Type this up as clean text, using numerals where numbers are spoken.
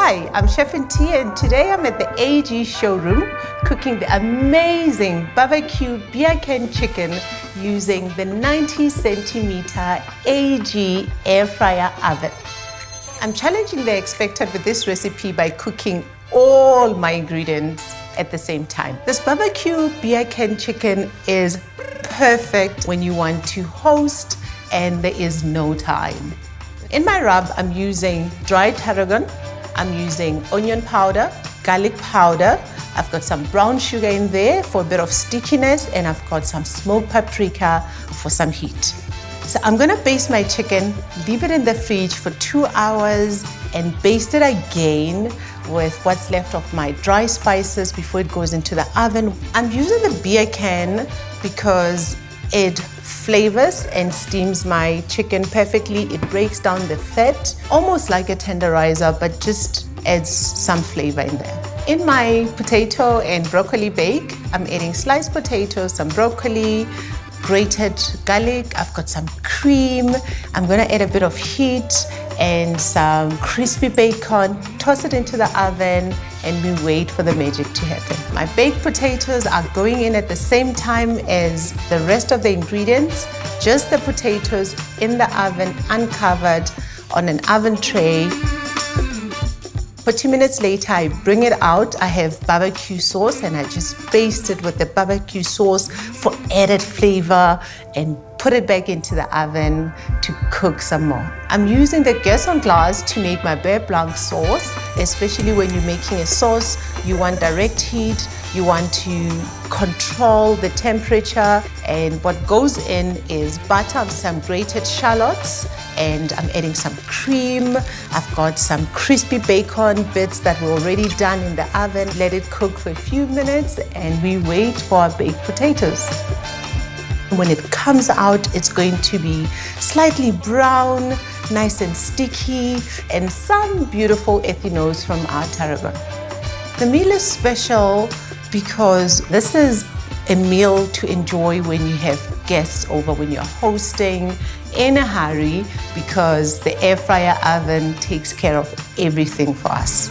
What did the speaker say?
Hi, I'm Chef Ntia, and today I'm at the AEG showroom cooking the amazing Barbeque Beer Can Chicken using the 90 centimeter AEG air fryer oven. I'm challenging the expected with this recipe by cooking all my ingredients at the same time. This Barbeque Beer Can Chicken is perfect when you want to host and there is no time. In my rub, I'm using dried tarragon, I'm using onion powder, garlic powder, I've got some brown sugar in there for a bit of stickiness, and I've got some smoked paprika for some heat. So I'm gonna baste my chicken, leave it in the fridge for 2 hours, and baste it again with what's left of my dry spices before it goes into the oven. I'm using the beer can because it flavors and steams my chicken perfectly. It breaks down the fat, almost like a tenderizer, but just adds some flavor in there. In my potato and broccoli bake, I'm adding sliced potatoes, some broccoli, grated garlic, I've got some cream, I'm gonna add a bit of heat and some crispy bacon, toss it into the oven, and we wait for the magic to happen. My baked potatoes are going in at the same time as the rest of the ingredients, just the potatoes in the oven, uncovered on an oven tray. 40 minutes later, I bring it out. I have barbecue sauce and I just baste it with the barbecue sauce for added flavor and put it back into the oven to cook some more. I'm using the Guernsey glass to make my Beurre Blanc sauce, especially when you're making a sauce, you want direct heat, you want to control the temperature, and what goes in is butter, some grated shallots, and I'm adding some cream. I've got some crispy bacon bits that were already done in the oven. Let it cook for a few minutes and we wait for our baked potatoes. When it comes out, it's going to be slightly brown, nice and sticky, and some beautiful ethinols from our tarragon. The meal is special because this is a meal to enjoy when you have guests over, when you're hosting in a hurry, because the air fryer oven takes care of everything for us.